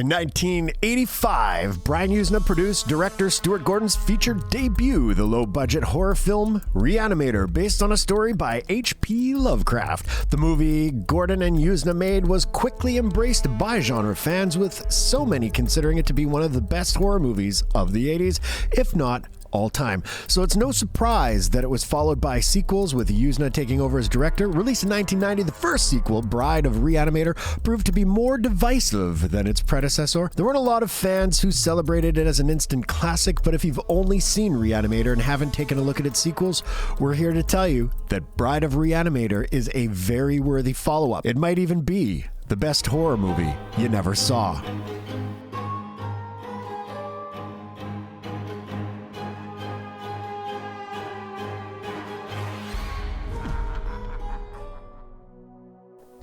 In 1985, Brian Yuzna produced director Stuart Gordon's feature debut, the low-budget horror film Re-Animator, based on a story by H.P. Lovecraft. The movie Gordon and Yuzna made was quickly embraced by genre fans, with so many considering it to be one of the best horror movies of the 80s, if not all time. So it's no surprise that it was followed by sequels, with Yuzna taking over as director. Released in 1990, the first sequel, Bride of Re-Animator, proved to be more divisive than its predecessor. There weren't a lot of fans who celebrated it as an instant classic, but if you've only seen Re-Animator and haven't taken a look at its sequels, we're here to tell you that Bride of Re-Animator is a very worthy follow-up. It might even be the best horror movie you never saw.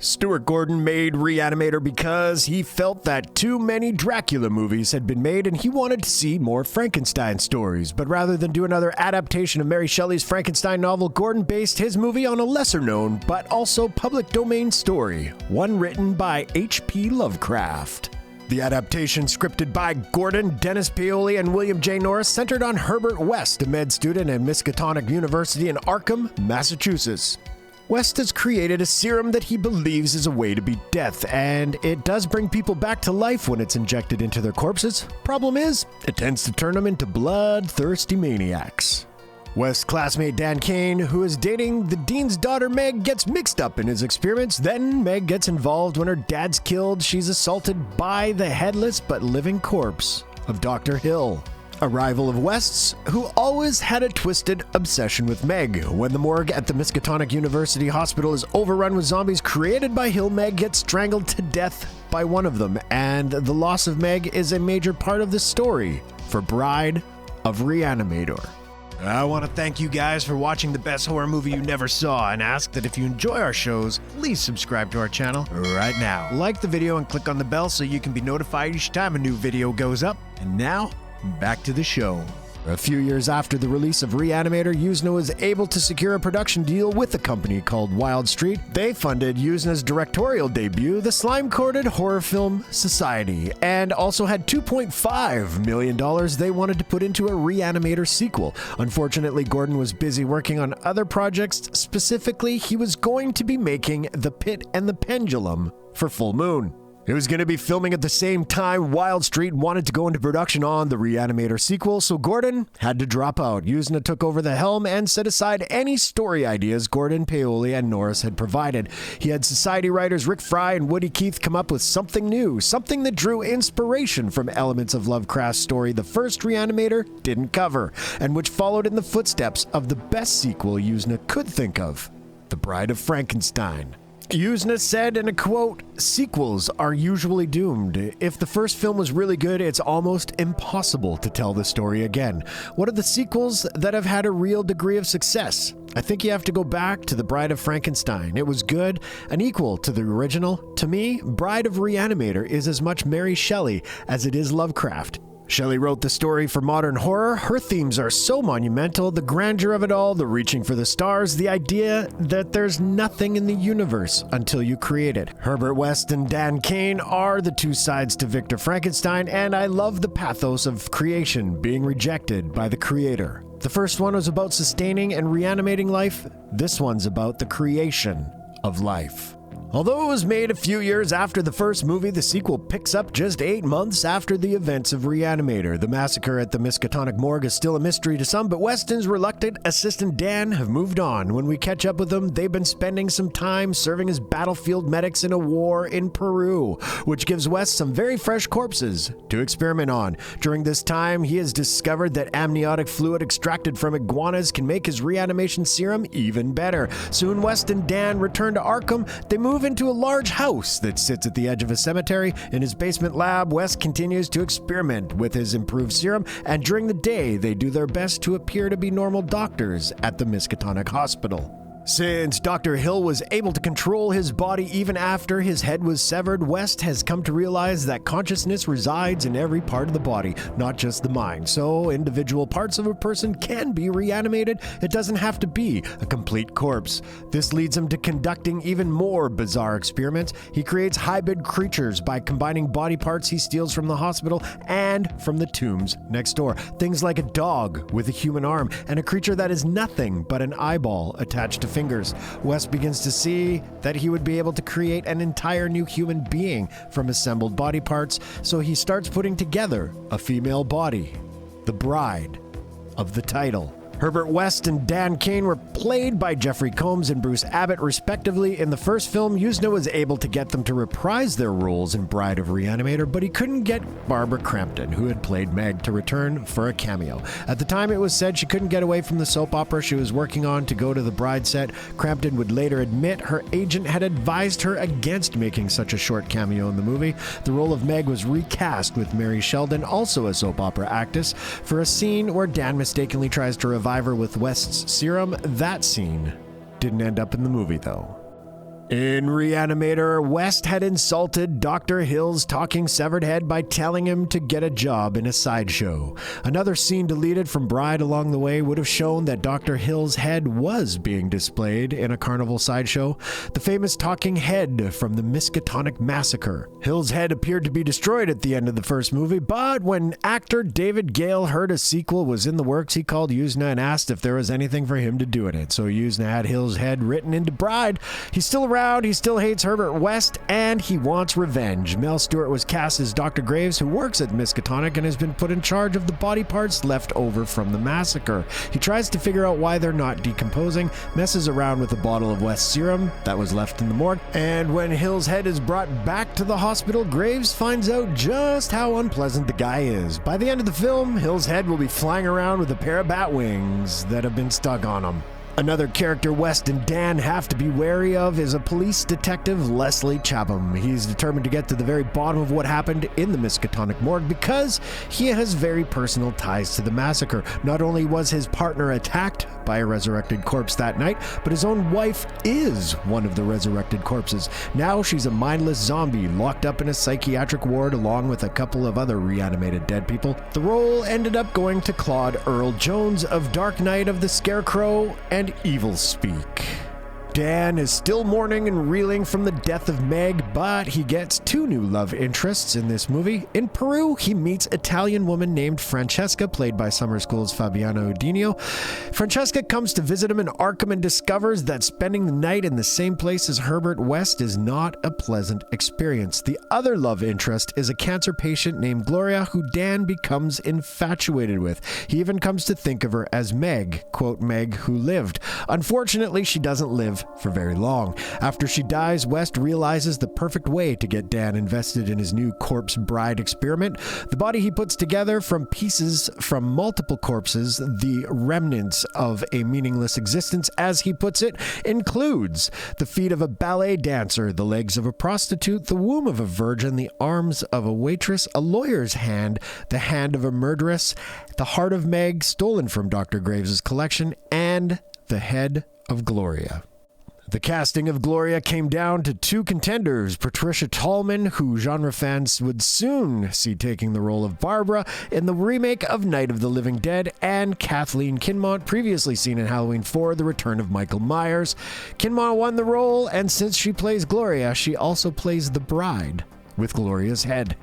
Stuart Gordon made Re-Animator because he felt that too many Dracula movies had been made and he wanted to see more Frankenstein stories. But rather than do another adaptation of Mary Shelley's Frankenstein novel, Gordon based his movie on a lesser-known but also public domain story, one written by H.P. Lovecraft. The adaptation, scripted by Gordon, Dennis Paoli, and William J. Norris, centered on Herbert West, a med student at Miskatonic University in Arkham, Massachusetts. West has created a serum that he believes is a way to beat death, and it does bring people back to life when it's injected into their corpses. Problem is, it tends to turn them into bloodthirsty maniacs. West's classmate Dan Kane, who is dating the dean's daughter Meg, gets mixed up in his experiments. Then Meg gets involved when her dad's killed. She's assaulted by the headless but living corpse of Dr. Hill, a rival of West's, who always had a twisted obsession with Meg. When the morgue at the Miskatonic University Hospital is overrun with zombies created by Hill, Meg gets strangled to death by one of them, and the loss of Meg is a major part of the story for Bride of Re-Animator. I want to thank you guys for watching the best horror movie you never saw, and ask that if you enjoy our shows, please subscribe to our channel right now. Like the video and click on the bell so you can be notified each time a new video goes up. And now, back to the show. A few years after the release of Re-Animator, Yuzna was able to secure a production deal with a company called Wild Street. They funded Yuzna's directorial debut, the slime-coated horror film Society, and also had $2.5 million they wanted to put into a Re-Animator sequel. Unfortunately, Gordon was busy working on other projects. Specifically, he was going to be making The Pit and the Pendulum for Full Moon. It was going to be filming at the same time Wild Street wanted to go into production on the Re-Animator sequel, so Gordon had to drop out. Yuzna took over the helm and set aside any story ideas Gordon, Paoli, and Norris had provided. He had Society writers Rick Fry and Woody Keith come up with something new, something that drew inspiration from elements of Lovecraft's story the first Re-Animator didn't cover, and which followed in the footsteps of the best sequel Yuzna could think of, The Bride of Frankenstein. Yuzna said in a quote, "Sequels are usually doomed. If the first film was really good, it's almost impossible to tell the story again. What are the sequels that have had a real degree of success? I think you have to go back to The Bride of Frankenstein. It was good and equal to the original. To me, Bride of Re-Animator is as much Mary Shelley as it is Lovecraft. Shelley wrote the story for modern horror. Her themes are so monumental, the grandeur of it all, the reaching for the stars, the idea that there's nothing in the universe until you create it. Herbert West and Dan Kane are the two sides to Victor Frankenstein, and I love the pathos of creation being rejected by the creator. The first one was about sustaining and reanimating life. This one's about the creation of life." Although it was made a few years after the first movie, the sequel picks up just 8 months after the events of Re-Animator. The massacre at the Miskatonic morgue is still a mystery to some, but Weston's reluctant assistant Dan have moved on. When we catch up with them, they've been spending some time serving as battlefield medics in a war in Peru, which gives West some very fresh corpses to experiment on. During this time, he has discovered that amniotic fluid extracted from iguanas can make his reanimation serum even better. Soon, West and Dan return to Arkham. They move into a large house that sits at the edge of a cemetery. In his basement lab, West continues to experiment with his improved serum, and during the day, they do their best to appear to be normal doctors at the Miskatonic Hospital. Since Dr. Hill was able to control his body even after his head was severed, West has come to realize that consciousness resides in every part of the body, not just the mind. So individual parts of a person can be reanimated. It doesn't have to be a complete corpse. This leads him to conducting even more bizarre experiments. He creates hybrid creatures by combining body parts he steals from the hospital and from the tombs next door. Things like a dog with a human arm and a creature that is nothing but an eyeball attached to fingers. West begins to see that he would be able to create an entire new human being from assembled body parts, so he starts putting together a female body, the bride of the title. Herbert West and Dan Kane were played by Jeffrey Combs and Bruce Abbott, respectively. In the first film, Yuzna was able to get them to reprise their roles in Bride of Re-Animator, but he couldn't get Barbara Crampton, who had played Meg, to return for a cameo. At the time, it was said she couldn't get away from the soap opera she was working on to go to the Bride set. Crampton would later admit her agent had advised her against making such a short cameo in the movie. The role of Meg was recast with Mary Sheldon, also a soap opera actress, for a scene where Dan mistakenly tries to revive her with West's serum. That scene didn't end up in the movie, though. In Re-Animator, West had insulted Dr. Hill's talking severed head by telling him to get a job in a sideshow. Another scene deleted from Bride along the way would have shown that Dr. Hill's head was being displayed in a carnival sideshow, the famous talking head from the Miskatonic Massacre. Hill's head appeared to be destroyed at the end of the first movie, but when actor David Gale heard a sequel was in the works, he called Yuzna and asked if there was anything for him to do in it. So Yuzna had Hill's head written into Bride. He's still around. He still hates Herbert West, and he wants revenge. Mel Stewart was cast as Dr. Graves, who works at Miskatonic and has been put in charge of the body parts left over from the massacre. He tries to figure out why they're not decomposing, messes around with a bottle of West's serum that was left in the morgue, and when Hill's head is brought back to the hospital, Graves finds out just how unpleasant the guy is. By the end of the film, Hill's head will be flying around with a pair of bat wings that have been stuck on him. Another character West and Dan have to be wary of is a police detective, Leslie Chavum. He's determined to get to the very bottom of what happened in the Miskatonic morgue because he has very personal ties to the massacre. Not only was his partner attacked by a resurrected corpse that night, but his own wife is one of the resurrected corpses. Now she's a mindless zombie locked up in a psychiatric ward along with a couple of other reanimated dead people. The role ended up going to Claude Earl Jones of Dark Knight of the Scarecrow and Evil Speak. Dan is still mourning and reeling from the death of Meg, but he gets two new love interests in this movie. In Peru, he meets an Italian woman named Francesca, played by Summer School's Fabiana Udinio. Francesca comes to visit him in Arkham and discovers that spending the night in the same place as Herbert West is not a pleasant experience. The other love interest is a cancer patient named Gloria, who Dan becomes infatuated with. He even comes to think of her as Meg, quote, Meg who lived. Unfortunately, she doesn't live for very long. After she dies, West realizes the perfect way to get Dan invested in his new corpse bride experiment. The body he puts together from pieces from multiple corpses, the remnants of a meaningless existence, as he puts it, includes the feet of a ballet dancer, the legs of a prostitute, the womb of a virgin, the arms of a waitress, a lawyer's hand, the hand of a murderess, the heart of Meg stolen from Dr. Graves' collection, and the head of Gloria. The casting of Gloria came down to two contenders, Patricia Tallman, who genre fans would soon see taking the role of Barbara in the remake of Night of the Living Dead, and Kathleen Kinmont, previously seen in Halloween 4, The Return of Michael Myers. Kinmont won the role, and since she plays Gloria, she also plays the bride with Gloria's head.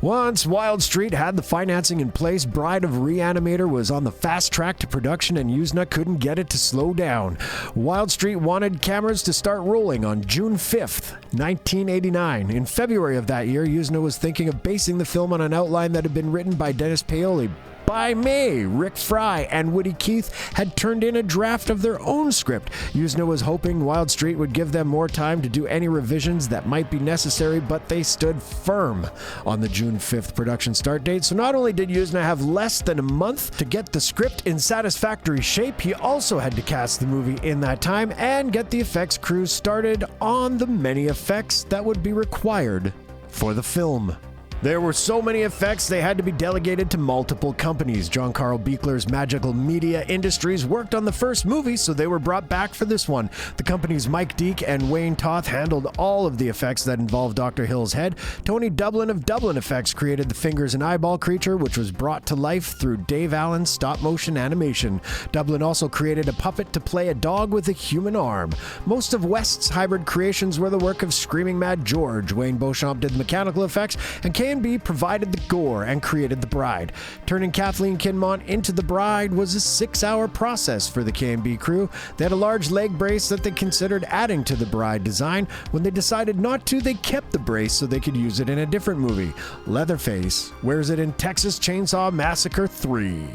Once Wild Street had the financing in place, Bride of Re-Animator was on the fast track to production and Yuzna couldn't get it to slow down. Wild Street wanted cameras to start rolling on June 5th, 1989. In February of that year, Yuzna was thinking of basing the film on an outline that had been written by Dennis Paoli. By May, Rick Fry and Woody Keith had turned in a draft of their own script. Yuzna was hoping Wild Street would give them more time to do any revisions that might be necessary, but they stood firm on the June 5th production start date. So not only did Yuzna have less than a month to get the script in satisfactory shape, he also had to cast the movie in that time and get the effects crews started on the many effects that would be required for the film. There were so many effects they had to be delegated to multiple companies. John Carl Buechler's Magical Media Industries worked on the first movie, so they were brought back for this one. The company's Mike Deek and Wayne Toth handled all of the effects that involved Dr. Hill's head. Tony Dublin of Dublin Effects created the fingers and eyeball creature, which was brought to life through Dave Allen's stop-motion animation. Dublin also created a puppet to play a dog with a human arm. Most of West's hybrid creations were the work of Screaming Mad George. Wayne Beauchamp did the mechanical effects, and K&B provided the gore and created the bride. Turning Kathleen Kinmont into the bride was a 6-hour process for the K&B crew. They had a large leg brace that they considered adding to the bride design. When they decided not to, they kept the brace so they could use it in a different movie. Leatherface wears it in Texas Chainsaw Massacre 3.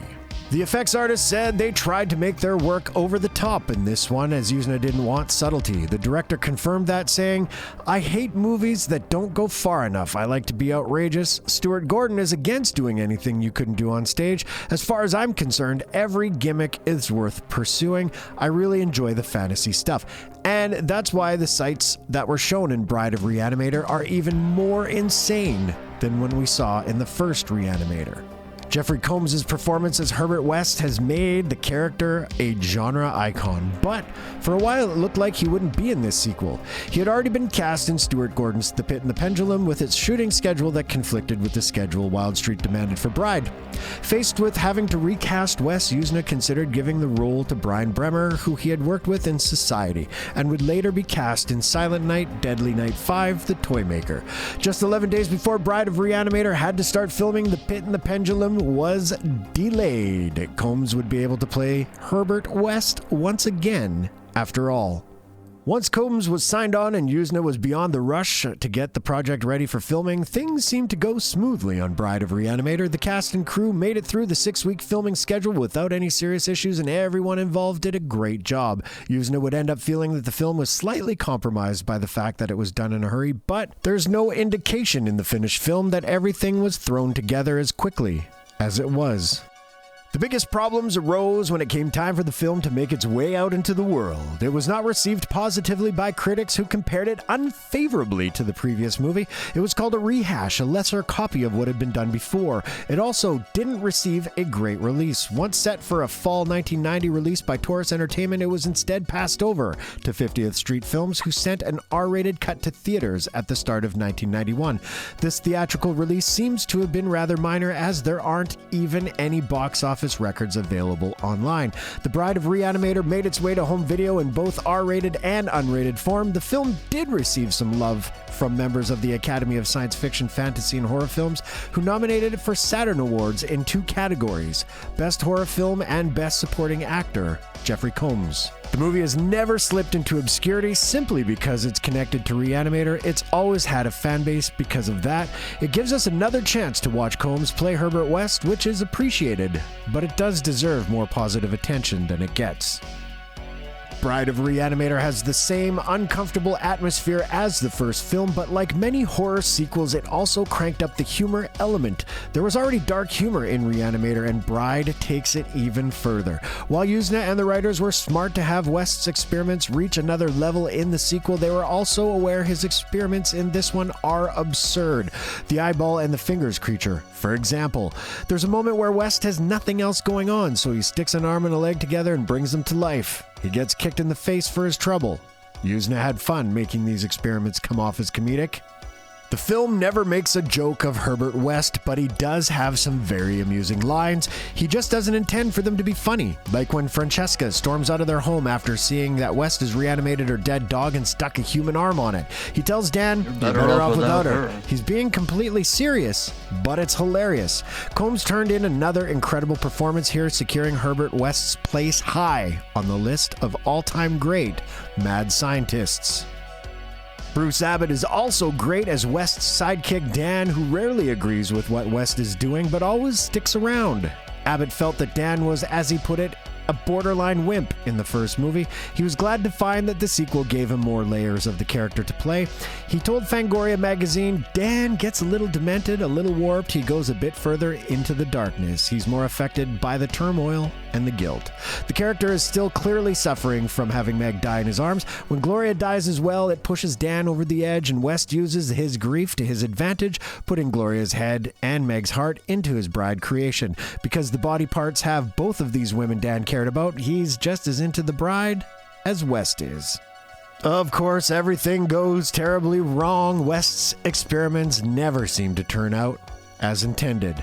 The effects artist said they tried to make their work over the top in this one, as Yuzna didn't want subtlety. The director confirmed that, saying, "I hate movies that don't go far enough. I like to be outrageous." Stuart Gordon is against doing anything you couldn't do on stage. "As far as I'm concerned, every gimmick is worth pursuing. I really enjoy the fantasy stuff." And that's why the sights that were shown in Bride of Re-Animator are even more insane than when we saw in the first Re-Animator. Jeffrey Combs's performance as Herbert West has made the character a genre icon, but for a while it looked like he wouldn't be in this sequel. He had already been cast in Stuart Gordon's The Pit and the Pendulum, with its shooting schedule that conflicted with the schedule Wild Street demanded for Bride. Faced with having to recast West, Yuzna considered giving the role to Brian Bremer, who he had worked with in Society, and would later be cast in Silent Night, Deadly Night 5, The Toymaker. Just 11 days before Bride of Re-Animator had to start filming, The Pit and the Pendulum was delayed. Combs would be able to play Herbert West once again, after all. Once Combs was signed on and Yuzna was beyond the rush to get the project ready for filming, things seemed to go smoothly on Bride of Re-Animator. The cast and crew made it through the 6-week filming schedule without any serious issues, and everyone involved did a great job. Yuzna would end up feeling that the film was slightly compromised by the fact that it was done in a hurry, but there's no indication in the finished film that everything was thrown together as quickly as it was. The biggest problems arose when it came time for the film to make its way out into the world. It was not received positively by critics, who compared it unfavorably to the previous movie. It was called a rehash, a lesser copy of what had been done before. It also didn't receive a great release. Once set for a fall 1990 release by Taurus Entertainment, it was instead passed over to 50th Street Films, who sent an R-rated cut to theaters at the start of 1991. This theatrical release seems to have been rather minor, as there aren't even any box office records available online. The Bride of Re-Animator made its way to home video in both R-rated and unrated form. The film did receive some love from members of the Academy of Science Fiction, Fantasy, and Horror Films, who nominated it for Saturn Awards in 2 categories: Best Horror Film and Best Supporting Actor, Jeffrey Combs. The movie has never slipped into obscurity simply because it's connected to Re-Animator. It's always had a fan base because of that. It gives us another chance to watch Combs play Herbert West, which is appreciated, but it does deserve more positive attention than it gets. Bride of Re-Animator has the same uncomfortable atmosphere as the first film, but like many horror sequels, it also cranked up the humor element. There was already dark humor in Re-Animator, and Bride takes it even further. While Yuzna and the writers were smart to have West's experiments reach another level in the sequel, they were also aware his experiments in this one are absurd. The eyeball and the fingers creature, for example. There's a moment where West has nothing else going on, so he sticks an arm and a leg together and brings them to life. He gets kicked in the face for his trouble. Yuzna had fun making these experiments come off as comedic. The film never makes a joke of Herbert West, but he does have some very amusing lines. He just doesn't intend for them to be funny, like when Francesca storms out of their home after seeing that West has reanimated her dead dog and stuck a human arm on it. He tells Dan, "You're better off without her." He's being completely serious, but it's hilarious. Combs turned in another incredible performance here, securing Herbert West's place high on the list of all-time great mad scientists. Bruce Abbott is also great as West's sidekick Dan, who rarely agrees with what West is doing, but always sticks around. Abbott felt that Dan was, as he put it, a borderline wimp in the first movie, he was glad to find that the sequel gave him more layers of the character to play. He told Fangoria magazine, Dan gets a little demented, a little warped, he goes a bit further into the darkness. He's more affected by the turmoil and the guilt. The character is still clearly suffering from having Meg die in his arms. When Gloria dies as well, it pushes Dan over the edge, and West uses his grief to his advantage, putting Gloria's head and Meg's heart into his bride creation. Because the body parts have both of these women Dan cared about, he's just as into the bride as West is. Of course, everything goes terribly wrong. West's experiments never seem to turn out as intended.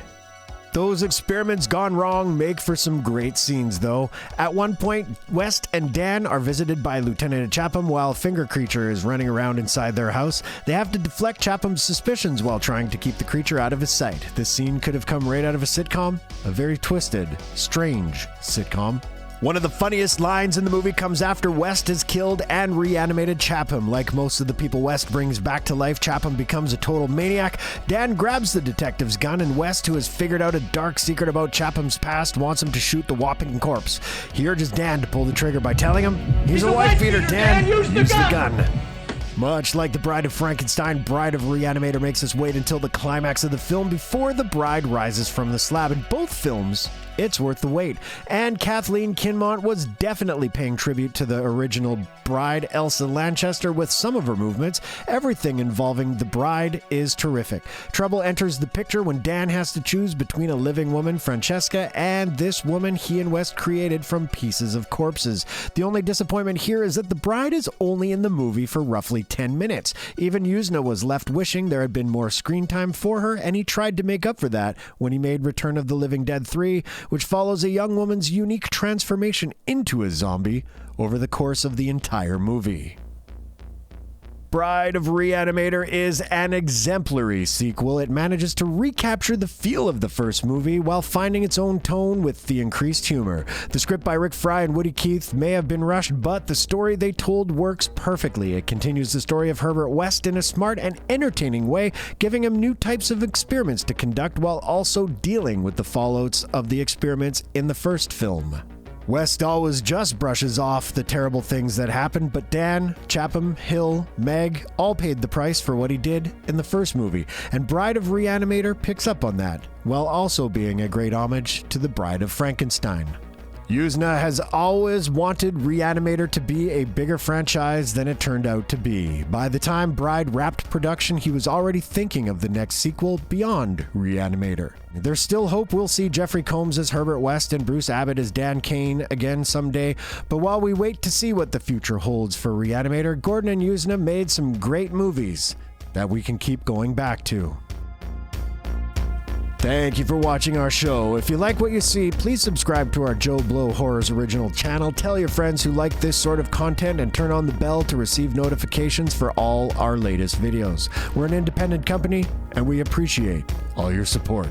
Those experiments gone wrong make for some great scenes, though. At one point, West and Dan are visited by Lieutenant Chavum while Finger Creature is running around inside their house. They have to deflect Chavum's suspicions while trying to keep the creature out of his sight. This scene could have come right out of a sitcom, a very twisted, strange sitcom. One of the funniest lines in the movie comes after West has killed and reanimated Chavum. Like most of the people West brings back to life, Chavum becomes a total maniac. Dan grabs the detective's gun, and West, who has figured out a dark secret about Chavum's past, wants him to shoot the whopping corpse. He urges Dan to pull the trigger by telling him, "He's a wife beater, Dan. Use the gun." Much like the Bride of Frankenstein, Bride of Re-Animator makes us wait until the climax of the film before the bride rises from the slab. In both films, it's worth the wait. And Kathleen Kinmont was definitely paying tribute to the original bride, Elsa Lanchester, with some of her movements. Everything involving the bride is terrific. Trouble enters the picture when Dan has to choose between a living woman, Francesca, and this woman he and West created from pieces of corpses. The only disappointment here is that the bride is only in the movie for roughly 10 minutes. Even Yuzna was left wishing there had been more screen time for her, and he tried to make up for that when he made Return of the Living Dead 3, which follows a young woman's unique transformation into a zombie over the course of the entire movie. Bride of Re-Animator is an exemplary sequel. It manages to recapture the feel of the first movie while finding its own tone with the increased humor. The script by Rick Fry and Woody Keith may have been rushed, but the story they told works perfectly. It continues the story of Herbert West in a smart and entertaining way, giving him new types of experiments to conduct while also dealing with the fallouts of the experiments in the first film. West always just brushes off the terrible things that happened, but Dan, Chavum, Hill, Meg all paid the price for what he did in the first movie, and Bride of Re-Animator picks up on that, while also being a great homage to the Bride of Frankenstein. Yuzna has always wanted Re-Animator to be a bigger franchise than it turned out to be. By the time Bride wrapped production, he was already thinking of the next sequel beyond Re-Animator. There's still hope we'll see Jeffrey Combs as Herbert West and Bruce Abbott as Dan Kane again someday, but while we wait to see what the future holds for Re-Animator, Gordon and Yuzna made some great movies that we can keep going back to. Thank you for watching our show. If you like what you see, please subscribe to our JoBlo Horrors original channel. Tell your friends who like this sort of content and turn on the bell to receive notifications for all our latest videos. We're an independent company, and we appreciate all your support.